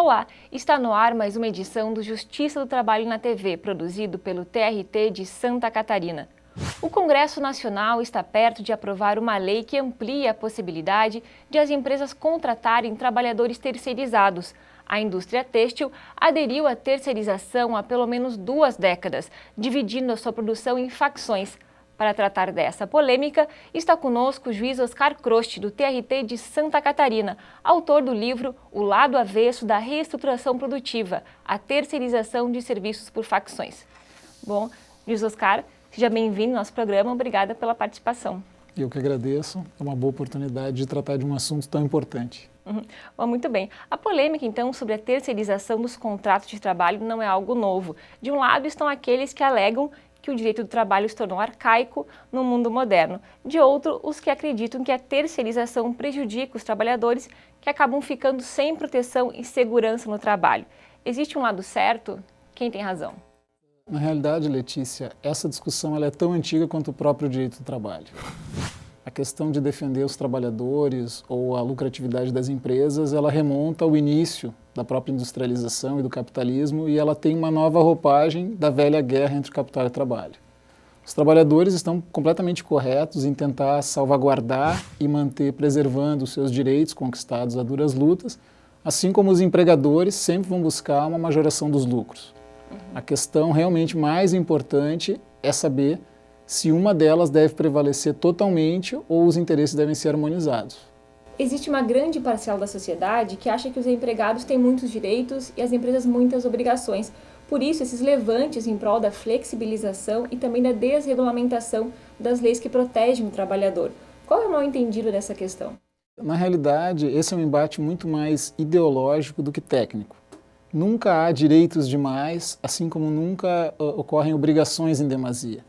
Olá, está no ar mais uma edição do Justiça do Trabalho na TV, produzido pelo TRT de Santa Catarina. O Congresso Nacional está perto de aprovar uma lei que amplia a possibilidade de as empresas contratarem trabalhadores terceirizados. A indústria têxtil aderiu à terceirização há pelo menos 2 décadas, dividindo a sua produção em facções. Para tratar dessa polêmica, está conosco o juiz Oscar Croste, do TRT de Santa Catarina, autor do livro O Lado Avesso da Reestruturação Produtiva, a terceirização de serviços por facções. Bom, juiz Oscar, seja bem-vindo ao nosso programa, obrigada pela participação. Eu que agradeço, é uma boa oportunidade de tratar de um assunto tão importante. Bom, muito bem. A polêmica, então, sobre a terceirização dos contratos de trabalho não é algo novo. De um lado estão aqueles que alegam que o direito do trabalho se tornou arcaico no mundo moderno. De outro, os que acreditam que a terceirização prejudica os trabalhadores que acabam ficando sem proteção e segurança no trabalho. Existe um lado certo? Quem tem razão? Na realidade, Letícia, essa discussão ela é tão antiga quanto o próprio direito do trabalho. A questão de defender os trabalhadores ou a lucratividade das empresas, ela remonta ao início da própria industrialização e do capitalismo e ela tem uma nova roupagem da velha guerra entre o capital e o trabalho. Os trabalhadores estão completamente corretos em tentar salvaguardar e manter preservando os seus direitos conquistados a duras lutas, assim como os empregadores sempre vão buscar uma majoração dos lucros. A questão realmente mais importante é saber se uma delas deve prevalecer totalmente ou os interesses devem ser harmonizados. Existe uma grande parcela da sociedade que acha que os empregados têm muitos direitos e as empresas muitas obrigações. Por isso, esses levantes em prol da flexibilização e também da desregulamentação das leis que protegem o trabalhador. Qual é o mal entendido dessa questão? Na realidade, esse é um embate muito mais ideológico do que técnico. Nunca há direitos demais, assim como nunca ocorrem obrigações em demasia.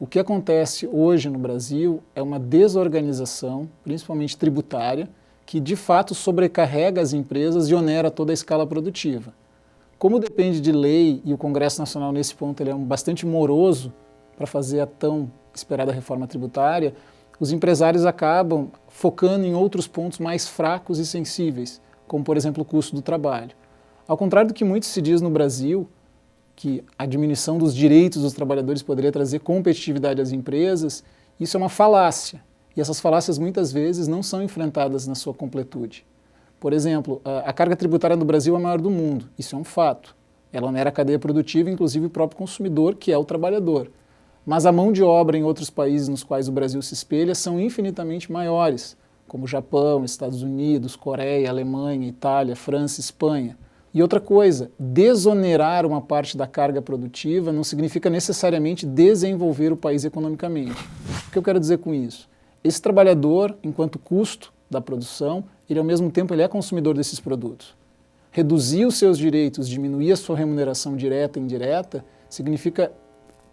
O que acontece hoje no Brasil é uma desorganização, principalmente tributária, que de fato sobrecarrega as empresas e onera toda a escala produtiva. Como depende de lei, e o Congresso Nacional nesse ponto ele é bastante moroso para fazer a tão esperada reforma tributária, os empresários acabam focando em outros pontos mais fracos e sensíveis, como por exemplo o custo do trabalho. Ao contrário do que muito se diz no Brasil, que a diminuição dos direitos dos trabalhadores poderia trazer competitividade às empresas, isso é uma falácia. E essas falácias muitas vezes não são enfrentadas na sua completude. Por exemplo, a carga tributária no Brasil é a maior do mundo, isso é um fato. Ela onera a cadeia produtiva, inclusive o próprio consumidor, que é o trabalhador. Mas a mão de obra em outros países nos quais o Brasil se espelha são infinitamente maiores, como Japão, Estados Unidos, Coreia, Alemanha, Itália, França, Espanha. E outra coisa, desonerar uma parte da carga produtiva não significa necessariamente desenvolver o país economicamente. O que eu quero dizer com isso? Esse trabalhador, enquanto custo da produção, ele ao mesmo tempo ele é consumidor desses produtos. Reduzir os seus direitos, diminuir a sua remuneração direta e indireta, significa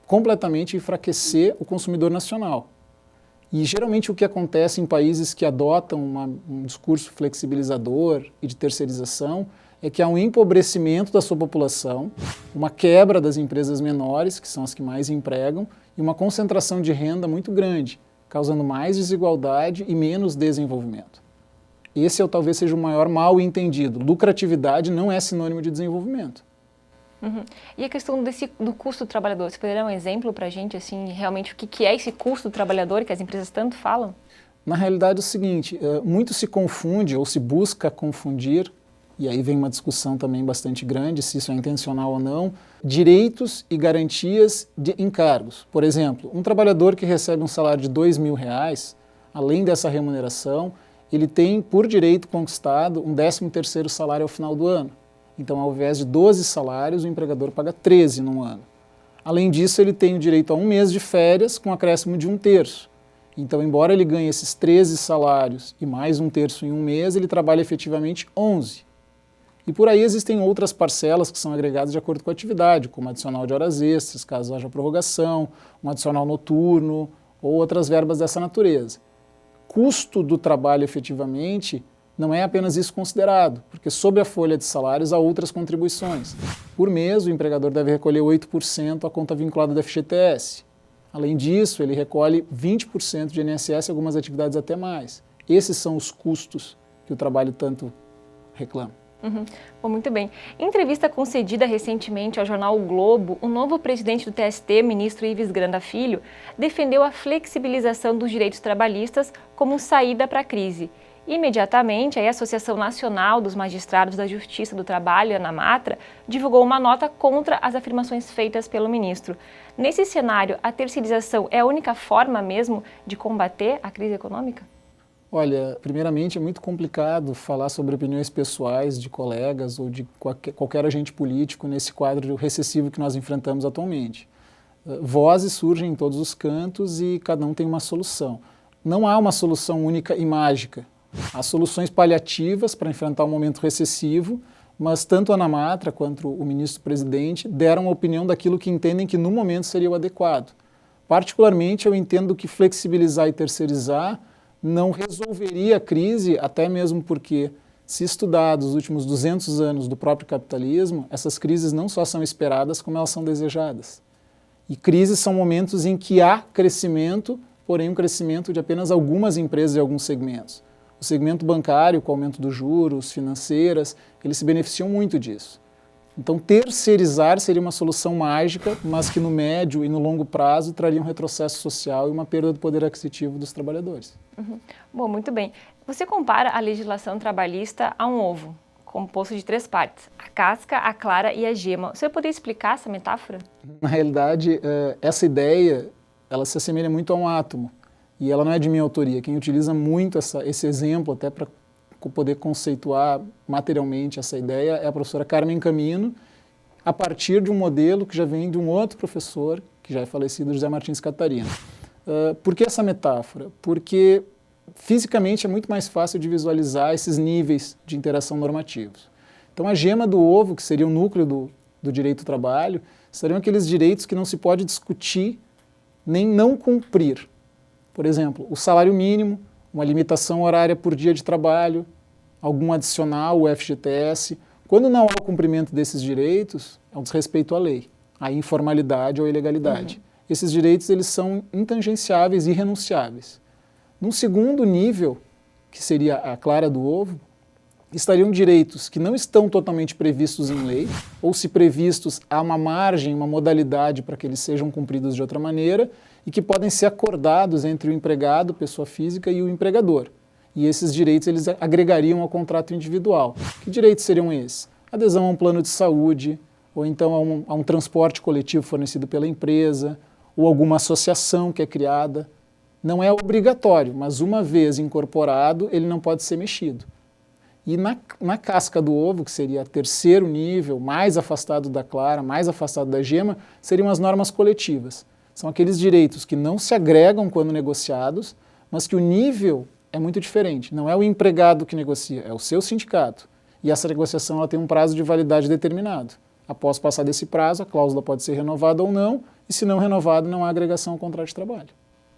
completamente enfraquecer o consumidor nacional. E geralmente o que acontece em países que adotam um discurso flexibilizador e de terceirização é que há um empobrecimento da sua população, uma quebra das empresas menores, que são as que mais empregam, e uma concentração de renda muito grande, causando mais desigualdade e menos desenvolvimento. Esse talvez seja o maior mal entendido. Lucratividade não é sinônimo de desenvolvimento. E a questão do custo do trabalhador, você poderia dar um exemplo para a gente, assim, realmente o que é esse custo do trabalhador que as empresas tanto falam? Na realidade é o seguinte, muito se confunde ou se busca confundir, e aí vem uma discussão também bastante grande, se isso é intencional ou não, direitos e garantias de encargos. Por exemplo, um trabalhador que recebe um salário de R$2.000, além dessa remuneração, ele tem por direito conquistado um 13º salário ao final do ano. Então, ao invés de 12 salários, o empregador paga 13 num ano. Além disso, ele tem o direito a um mês de férias com acréscimo de 1/3. Então, embora ele ganhe esses 13 salários e mais 1/3 em um mês, ele trabalha efetivamente 11. E por aí existem outras parcelas que são agregadas de acordo com a atividade, como adicional de horas extras, caso haja prorrogação, um adicional noturno ou outras verbas dessa natureza. Custo do trabalho efetivamente não é apenas isso considerado, porque sobre a folha de salários há outras contribuições. Por mês, o empregador deve recolher 8% à conta vinculada do FGTS. Além disso, ele recolhe 20% de INSS e algumas atividades até mais. Esses são os custos que o trabalho tanto reclama. Bom, muito bem. Em entrevista concedida recentemente ao jornal O Globo, o novo presidente do TST, ministro Ives Granda Filho, defendeu a flexibilização dos direitos trabalhistas como saída para a crise. Imediatamente, a Associação Nacional dos Magistrados da Justiça do Trabalho, ANAMATRA, divulgou uma nota contra as afirmações feitas pelo ministro. Nesse cenário, a terceirização é a única forma mesmo de combater a crise econômica? Olha, primeiramente é muito complicado falar sobre opiniões pessoais de colegas ou de qualquer agente político nesse quadro recessivo que nós enfrentamos atualmente. Vozes surgem em todos os cantos e cada um tem uma solução. Não há uma solução única e mágica. Há soluções paliativas para enfrentar o momento recessivo, mas tanto a ANAMATRA quanto o ministro-presidente deram a opinião daquilo que entendem que no momento seria o adequado. Particularmente, eu entendo que flexibilizar e terceirizar não resolveria a crise, até mesmo porque, se estudados os últimos 200 anos do próprio capitalismo, essas crises não só são esperadas, como elas são desejadas. E crises são momentos em que há crescimento, porém um crescimento de apenas algumas empresas e alguns segmentos. O segmento bancário, com o aumento dos juros, financeiras, eles se beneficiam muito disso. Então, terceirizar seria uma solução mágica, mas que no médio e no longo prazo traria um retrocesso social e uma perda do poder aquisitivo dos trabalhadores. Bom, muito bem. Você compara a legislação trabalhista a um ovo, composto de 3 partes, a casca, a clara e a gema. Você poderia explicar essa metáfora? Na realidade, essa ideia, ela se assemelha muito a um átomo. E ela não é de minha autoria. Quem utiliza muito esse exemplo, até para poder conceituar materialmente essa ideia, é a professora Carmen Camino, a partir de um modelo que já vem de um outro professor, que já é falecido, José Martins Catarino. Por que essa metáfora? Porque fisicamente é muito mais fácil de visualizar esses níveis de interação normativos. Então, a gema do ovo, que seria o núcleo do direito do trabalho, seriam aqueles direitos que não se pode discutir nem não cumprir. Por exemplo, o salário mínimo, uma limitação horária por dia de trabalho, algum adicional, o FGTS. Quando não há o cumprimento desses direitos, é um desrespeito à lei, à informalidade ou ilegalidade. Esses direitos eles são intangenciáveis e irrenunciáveis. Num segundo nível, que seria a clara do ovo, estariam direitos que não estão totalmente previstos em lei, ou se previstos, há uma margem, uma modalidade para que eles sejam cumpridos de outra maneira, e que podem ser acordados entre o empregado, pessoa física, e o empregador. E esses direitos eles agregariam ao contrato individual. Que direitos seriam esses? Adesão a um plano de saúde, ou então a um transporte coletivo fornecido pela empresa, ou alguma associação que é criada. Não é obrigatório, mas uma vez incorporado, ele não pode ser mexido. E na casca do ovo, que seria o terceiro nível, mais afastado da clara, mais afastado da gema, seriam as normas coletivas. São aqueles direitos que não se agregam quando negociados, mas que o nível é muito diferente. Não é o empregado que negocia, é o seu sindicato. E essa negociação ela tem um prazo de validade determinado. Após passar desse prazo, a cláusula pode ser renovada ou não, e se não renovada, não há agregação ao contrato de trabalho.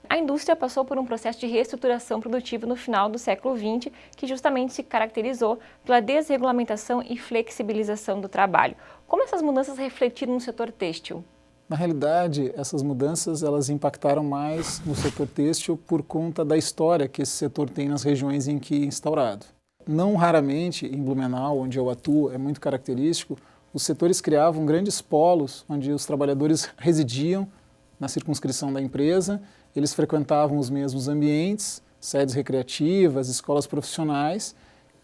A indústria passou por um processo de reestruturação produtiva no final do século XX, que justamente se caracterizou pela desregulamentação e flexibilização do trabalho. Como essas mudanças refletiram no setor têxtil? Na realidade, essas mudanças elas impactaram mais no setor têxtil por conta da história que esse setor tem nas regiões em que é instaurado. Não raramente, em Blumenau, onde eu atuo, é muito característico, os setores criavam grandes polos onde os trabalhadores residiam na circunscrição da empresa, eles frequentavam os mesmos ambientes, sedes recreativas, escolas profissionais,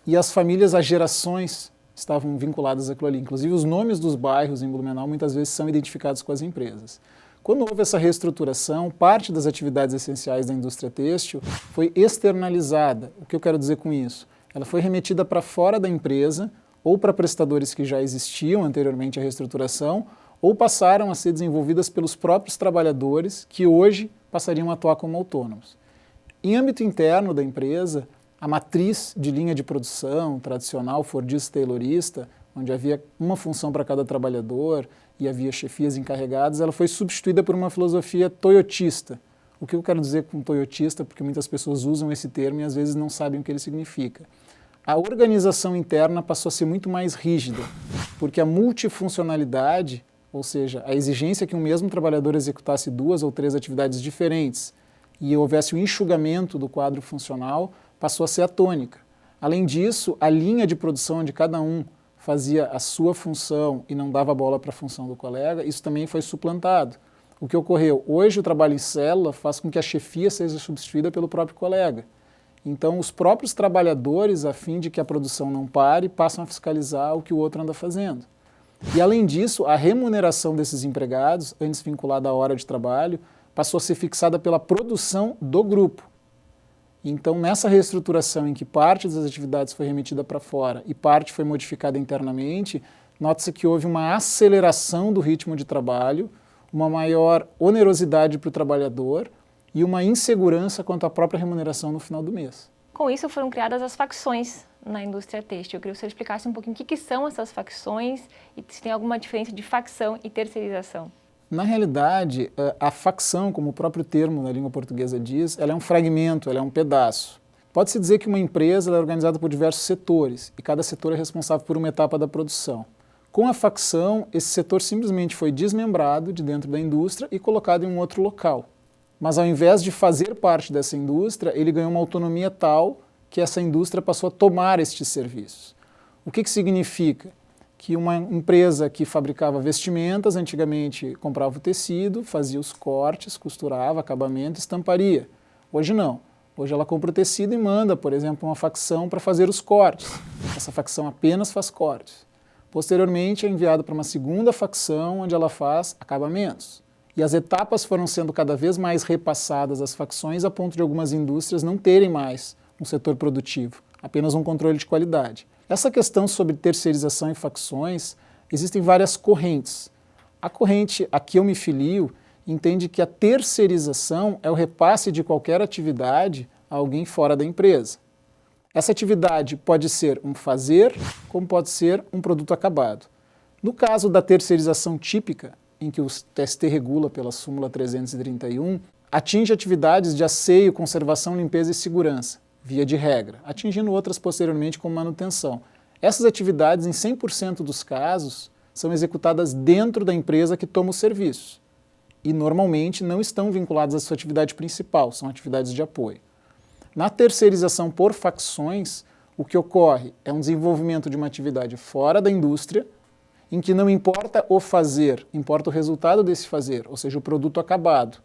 e as famílias, as gerações, estavam vinculadas àquilo ali. Inclusive, os nomes dos bairros em Blumenau muitas vezes são identificados com as empresas. Quando houve essa reestruturação, parte das atividades essenciais da indústria têxtil foi externalizada. O que eu quero dizer com isso? Ela foi remetida para fora da empresa, ou para prestadores que já existiam anteriormente à reestruturação, ou passaram a ser desenvolvidas pelos próprios trabalhadores, que hoje passariam a atuar como autônomos. Em âmbito interno da empresa, a matriz de linha de produção tradicional, fordista-taylorista, onde havia uma função para cada trabalhador e havia chefias encarregadas, ela foi substituída por uma filosofia toyotista. O que eu quero dizer com toyotista? Porque muitas pessoas usam esse termo e às vezes não sabem o que ele significa. A organização interna passou a ser muito mais rígida, porque a multifuncionalidade, ou seja, a exigência que um mesmo trabalhador executasse 2 ou 3 atividades diferentes e houvesse o enxugamento do quadro funcional, passou a ser a tônica. Além disso, a linha de produção onde cada um fazia a sua função e não dava bola para a função do colega, isso também foi suplantado. O que ocorreu? Hoje o trabalho em célula faz com que a chefia seja substituída pelo próprio colega. Então os próprios trabalhadores, a fim de que a produção não pare, passam a fiscalizar o que o outro anda fazendo. E além disso, a remuneração desses empregados, antes vinculada à hora de trabalho, passou a ser fixada pela produção do grupo. Então, nessa reestruturação em que parte das atividades foi remetida para fora e parte foi modificada internamente, nota-se que houve uma aceleração do ritmo de trabalho, uma maior onerosidade para o trabalhador e uma insegurança quanto à própria remuneração no final do mês. Com isso foram criadas as facções na indústria têxtil. Eu queria que você explicasse um pouquinho o que são essas facções e se tem alguma diferença de facção e terceirização. Na realidade, a facção, como o próprio termo na língua portuguesa diz, ela é um fragmento, ela é um pedaço. Pode-se dizer que uma empresa é organizada por diversos setores e cada setor é responsável por uma etapa da produção. Com a facção, esse setor simplesmente foi desmembrado de dentro da indústria e colocado em um outro local. Mas ao invés de fazer parte dessa indústria, ele ganhou uma autonomia tal que essa indústria passou a tomar estes serviços. O que significa? Que uma empresa que fabricava vestimentas, antigamente comprava o tecido, fazia os cortes, costurava, acabamento, estamparia. Hoje não. Hoje ela compra o tecido e manda, por exemplo, uma facção para fazer os cortes. Essa facção apenas faz cortes. Posteriormente é enviado para uma segunda facção, onde ela faz acabamentos. E as etapas foram sendo cada vez mais repassadas às facções, a ponto de algumas indústrias não terem mais um setor produtivo, apenas um controle de qualidade. Essa questão sobre terceirização e facções, existem várias correntes. A corrente a que eu me filio entende que a terceirização é o repasse de qualquer atividade a alguém fora da empresa. Essa atividade pode ser um fazer, como pode ser um produto acabado. No caso da terceirização típica, em que o TST regula pela súmula 331, atinge atividades de asseio, conservação, limpeza e segurança, via de regra, atingindo outras posteriormente como manutenção. Essas atividades, em 100% dos casos, são executadas dentro da empresa que toma os serviços e normalmente não estão vinculadas à sua atividade principal, são atividades de apoio. Na terceirização por facções, o que ocorre é um desenvolvimento de uma atividade fora da indústria, em que não importa o fazer, importa o resultado desse fazer, ou seja, o produto acabado.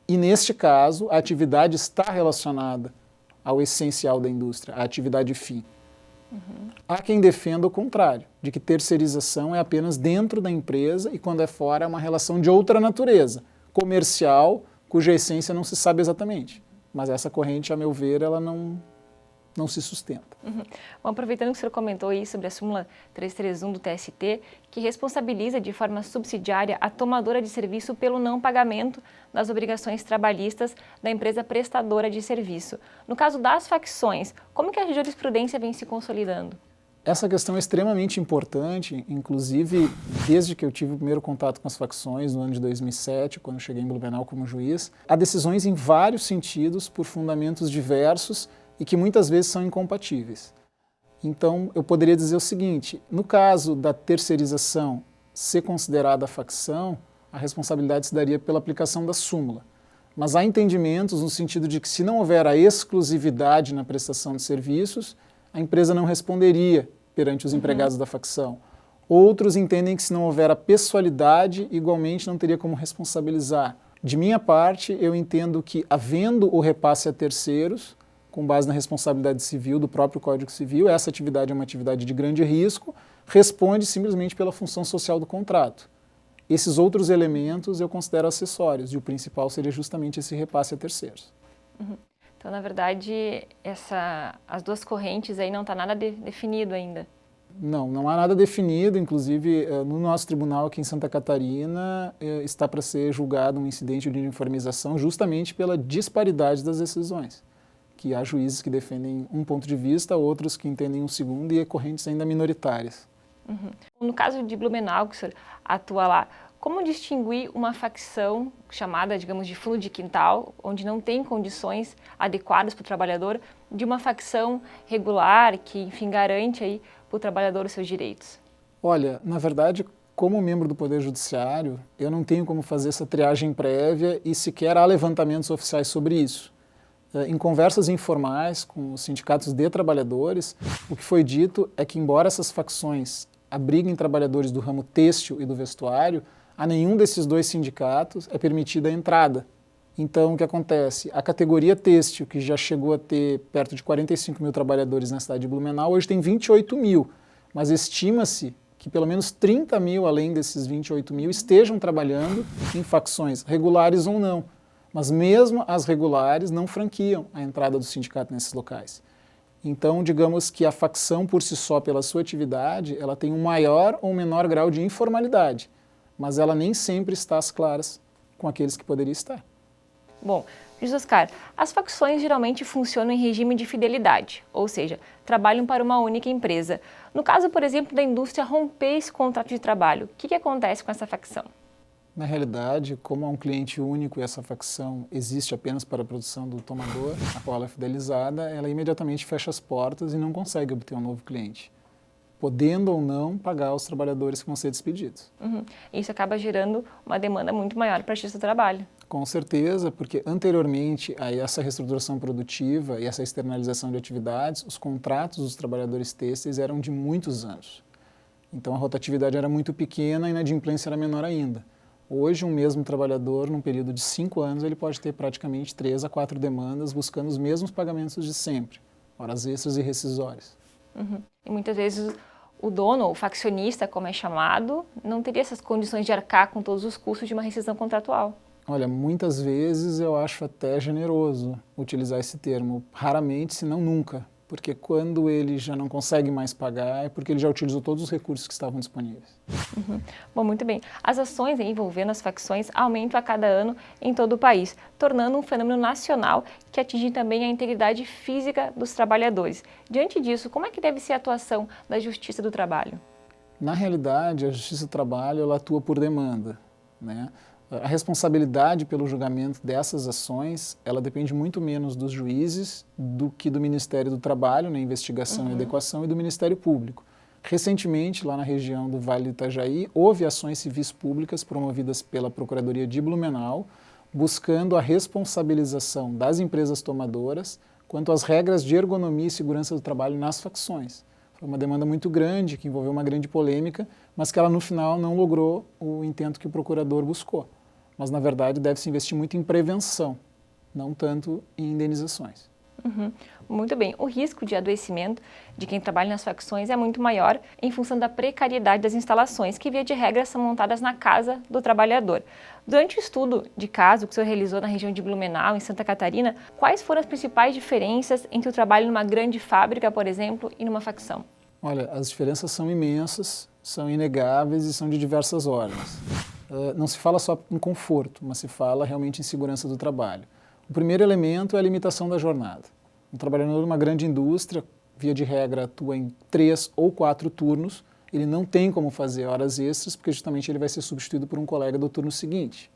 E neste caso, a atividade está relacionada ao essencial da indústria, à atividade fim. Há quem defenda o contrário, de que terceirização é apenas dentro da empresa e quando é fora é uma relação de outra natureza, comercial, cuja essência não se sabe exatamente. Mas essa corrente, a meu ver, ela não se sustenta. Bom, aproveitando que o senhor comentou aí sobre a súmula 331 do TST, que responsabiliza de forma subsidiária a tomadora de serviço pelo não pagamento das obrigações trabalhistas da empresa prestadora de serviço. No caso das facções, como que a jurisprudência vem se consolidando? Essa questão é extremamente importante, inclusive desde que eu tive o primeiro contato com as facções no ano de 2007, quando eu cheguei em Blumenau como juiz, há decisões em vários sentidos por fundamentos diversos e que muitas vezes são incompatíveis. Então, eu poderia dizer o seguinte, no caso da terceirização ser considerada facção, a responsabilidade se daria pela aplicação da súmula. Mas há entendimentos no sentido de que se não houver a exclusividade na prestação de serviços, a empresa não responderia perante os empregados da facção. Outros entendem que se não houver a pessoalidade, igualmente não teria como responsabilizar. De minha parte, eu entendo que, havendo o repasse a terceiros, com base na responsabilidade civil do próprio Código Civil, essa atividade é uma atividade de grande risco, responde simplesmente pela função social do contrato. Esses outros elementos eu considero acessórios, e o principal seria justamente esse repasse a terceiros. Então, na verdade, as duas correntes aí não está nada definido ainda. Não há nada definido, inclusive no nosso tribunal aqui em Santa Catarina está para ser julgado um incidente de uniformização justamente pela disparidade das decisões. Que há juízes que defendem um ponto de vista, outros que entendem um segundo e correntes ainda minoritárias. No caso de Blumenau, que o senhor atua lá, como distinguir uma facção chamada, digamos, de fundo de quintal, onde não tem condições adequadas para o trabalhador, de uma facção regular que, enfim, garante aí para o trabalhador os seus direitos? Olha, na verdade, como membro do Poder Judiciário, eu não tenho como fazer essa triagem prévia e sequer há levantamentos oficiais sobre isso. Em conversas informais com os sindicatos de trabalhadores, o que foi dito é que, embora essas facções abriguem trabalhadores do ramo têxtil e do vestuário, a nenhum desses dois sindicatos é permitida a entrada. Então, o que acontece? A categoria têxtil, que já chegou a ter perto de 45 mil trabalhadores na cidade de Blumenau, hoje tem 28 mil, mas estima-se que pelo menos 30 mil, além desses 28 mil, estejam trabalhando em facções, regulares ou não. Mas mesmo as regulares não franquiam a entrada do sindicato nesses locais. Então, digamos que a facção por si só, pela sua atividade, ela tem um maior ou menor grau de informalidade, mas ela nem sempre está às claras com aqueles que poderia estar. Bom, Luiz Oscar, as facções geralmente funcionam em regime de fidelidade, ou seja, trabalham para uma única empresa. No caso, por exemplo, da indústria romper esse contrato de trabalho, o que acontece com essa facção? Na realidade, como há um cliente único e essa facção existe apenas para a produção do tomador, a qual ela é fidelizada, ela imediatamente fecha as portas e não consegue obter um novo cliente, podendo ou não pagar os trabalhadores que vão ser despedidos. Isso acaba gerando uma demanda muito maior para a justiça do trabalho. Com certeza, porque anteriormente a essa reestruturação produtiva e essa externalização de atividades, os contratos dos trabalhadores têxteis eram de muitos anos. Então a rotatividade era muito pequena e a inadimplência era menor ainda. Hoje, um mesmo trabalhador, num período de 5 anos, ele pode ter praticamente 3 a 4 demandas buscando os mesmos pagamentos de sempre, horas extras e rescisórias. E muitas vezes o dono, ou faccionista, como é chamado, não teria essas condições de arcar com todos os custos de uma rescisão contratual. Olha, muitas vezes eu acho até generoso utilizar esse termo, raramente, se não nunca, porque quando ele já não consegue mais pagar é porque ele já utilizou todos os recursos que estavam disponíveis. Bom, muito bem. As ações envolvendo as facções aumentam a cada ano em todo o país, tornando um fenômeno nacional que atinge também a integridade física dos trabalhadores. Diante disso, como é que deve ser a atuação da Justiça do Trabalho? Na realidade, a Justiça do Trabalho ela atua por demanda, né? A responsabilidade pelo julgamento dessas ações, ela depende muito menos dos juízes do que do Ministério do Trabalho, na investigação e adequação, e do Ministério Público. Recentemente, lá na região do Vale do Itajaí, houve ações civis públicas promovidas pela Procuradoria de Blumenau, buscando a responsabilização das empresas tomadoras quanto às regras de ergonomia e segurança do trabalho nas facções. Foi uma demanda muito grande, que envolveu uma grande polêmica, mas que ela no final não logrou o intento que o procurador buscou. Mas, na verdade, deve-se investir muito em prevenção, não tanto em indenizações. Muito bem. O risco de adoecimento de quem trabalha nas facções é muito maior em função da precariedade das instalações, que, via de regra, são montadas na casa do trabalhador. Durante o estudo de caso que o senhor realizou na região de Blumenau, em Santa Catarina, quais foram as principais diferenças entre o trabalho numa grande fábrica, por exemplo, e numa facção? Olha, as diferenças são imensas, são inegáveis e são de diversas ordens. Não se fala só em conforto, mas se fala realmente em segurança do trabalho. O primeiro elemento é a limitação da jornada. Um trabalhador numa grande indústria, via de regra, atua em 3 ou 4 turnos, ele não tem como fazer horas extras, porque justamente ele vai ser substituído por um colega do turno seguinte.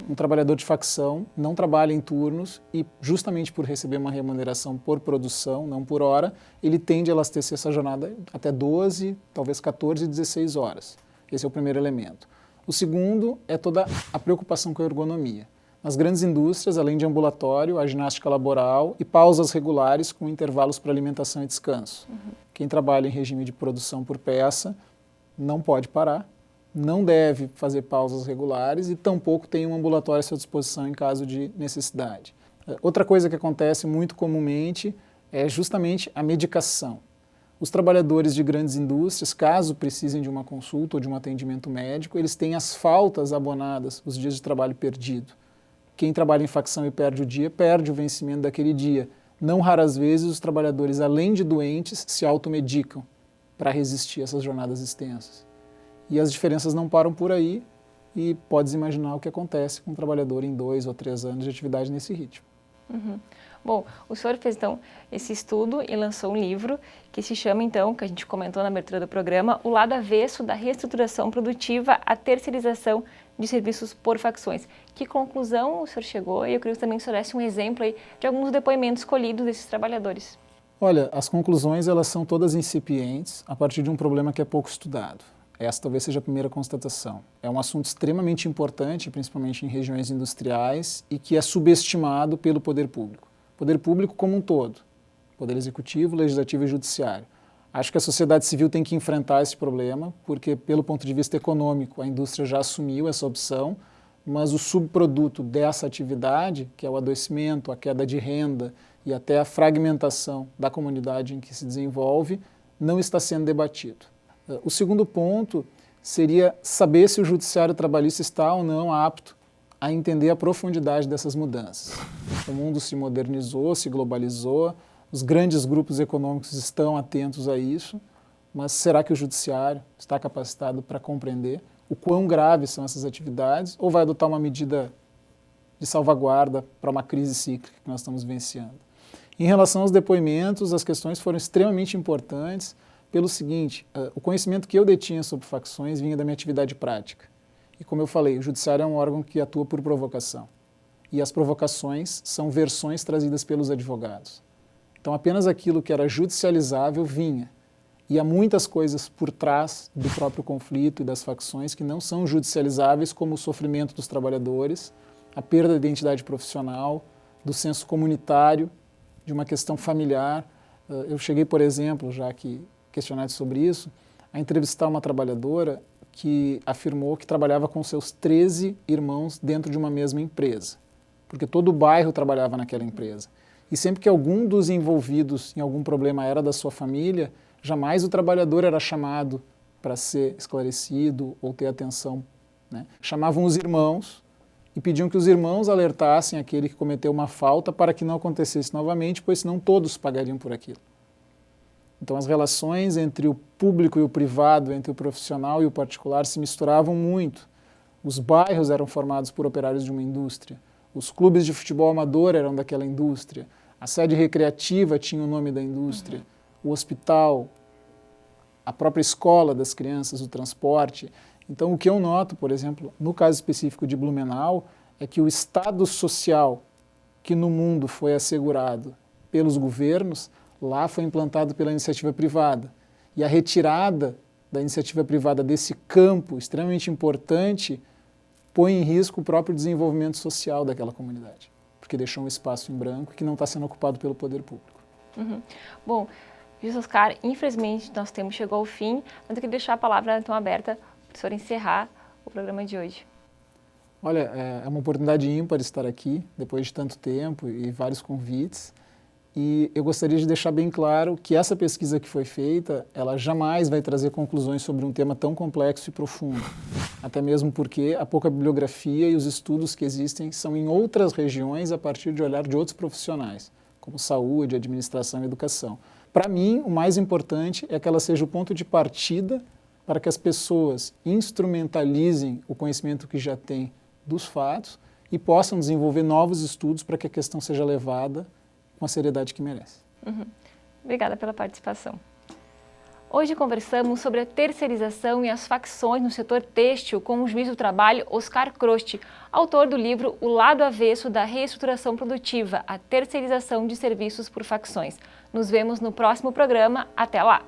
Um trabalhador de facção não trabalha em turnos e, justamente por receber uma remuneração por produção, não por hora, ele tende a elastecer essa jornada até 12, talvez 14, 16 horas. Esse é o primeiro elemento. O segundo é toda a preocupação com a ergonomia. Nas grandes indústrias, além de ambulatório, a ginástica laboral e pausas regulares com intervalos para alimentação e descanso. Quem trabalha em regime de produção por peça não pode parar, não deve fazer pausas regulares e tampouco tem um ambulatório à sua disposição em caso de necessidade. Outra coisa que acontece muito comumente é justamente a medicação. Os trabalhadores de grandes indústrias, caso precisem de uma consulta ou de um atendimento médico, eles têm as faltas abonadas, os dias de trabalho perdido. Quem trabalha em facção e perde o dia, perde o vencimento daquele dia. Não raras vezes os trabalhadores, além de doentes, se automedicam para resistir a essas jornadas extensas. E as diferenças não param por aí e podes imaginar o que acontece com um trabalhador em 2 ou 3 anos de atividade nesse ritmo. Bom, o senhor fez então esse estudo e lançou um livro que se chama então, que a gente comentou na abertura do programa, O Lado Avesso da Reestruturação Produtiva à Terceirização de Serviços por Facções. Que conclusão o senhor chegou? E eu queria que também o senhor desse um exemplo aí de alguns depoimentos colhidos desses trabalhadores. Olha, as conclusões elas são todas incipientes a partir de um problema que é pouco estudado. Essa talvez seja a primeira constatação. É um assunto extremamente importante, principalmente em regiões industriais, e que é subestimado pelo poder público. Poder público como um todo, poder executivo, legislativo e judiciário. Acho que a sociedade civil tem que enfrentar esse problema, porque pelo ponto de vista econômico a indústria já assumiu essa opção, mas o subproduto dessa atividade, que é o adoecimento, a queda de renda e até a fragmentação da comunidade em que se desenvolve, não está sendo debatido. O segundo ponto seria saber se o judiciário trabalhista está ou não apto a entender a profundidade dessas mudanças. O mundo se modernizou, se globalizou, os grandes grupos econômicos estão atentos a isso, mas será que o judiciário está capacitado para compreender o quão graves são essas atividades ou vai adotar uma medida de salvaguarda para uma crise cíclica que nós estamos vivenciando? Em relação aos depoimentos, as questões foram extremamente importantes pelo seguinte, o conhecimento que eu detinha sobre facções vinha da minha atividade prática. E como eu falei, o judiciário é um órgão que atua por provocação. E as provocações são versões trazidas pelos advogados. Então apenas aquilo que era judicializável vinha. E há muitas coisas por trás do próprio conflito e das facções que não são judicializáveis, como o sofrimento dos trabalhadores, a perda da identidade profissional, do senso comunitário, de uma questão familiar. Eu cheguei, por exemplo, já que questionado sobre isso, a entrevistar uma trabalhadora que afirmou que trabalhava com seus 13 irmãos dentro de uma mesma empresa, porque todo o bairro trabalhava naquela empresa. E sempre que algum dos envolvidos em algum problema era da sua família, jamais o trabalhador era chamado para ser esclarecido ou ter atenção, né? Chamavam os irmãos e pediam que os irmãos alertassem aquele que cometeu uma falta para que não acontecesse novamente, pois senão todos pagariam por aquilo. Então as relações entre o público e o privado, entre o profissional e o particular se misturavam muito. Os bairros eram formados por operários de uma indústria, os clubes de futebol amador eram daquela indústria, a sede recreativa tinha o nome da indústria, o hospital, a própria escola das crianças, o transporte. Então o que eu noto, por exemplo, no caso específico de Blumenau, é que o estado social que no mundo foi assegurado pelos governos, lá foi implantado pela iniciativa privada. E a retirada da iniciativa privada desse campo extremamente importante põe em risco o próprio desenvolvimento social daquela comunidade, porque deixou um espaço em branco que não está sendo ocupado pelo poder público. Bom, José Oscar, infelizmente nosso tempo chegou ao fim, mas eu queria deixar a palavra então aberta para o senhor encerrar o programa de hoje. Olha, é uma oportunidade ímpar estar aqui, depois de tanto tempo e vários convites. E eu gostaria de deixar bem claro que essa pesquisa que foi feita, ela jamais vai trazer conclusões sobre um tema tão complexo e profundo. Até mesmo porque a pouca bibliografia e os estudos que existem são em outras regiões a partir de olhar de outros profissionais, como saúde, administração e educação. Para mim, o mais importante é que ela seja o ponto de partida para que as pessoas instrumentalizem o conhecimento que já têm dos fatos e possam desenvolver novos estudos para que a questão seja levada com a seriedade que merece. Obrigada pela participação. Hoje conversamos sobre a terceirização e as facções no setor têxtil com o juiz do trabalho Oscar Croste, autor do livro O Lado Avesso da Reestruturação Produtiva, a terceirização de serviços por facções. Nos vemos no próximo programa. Até lá!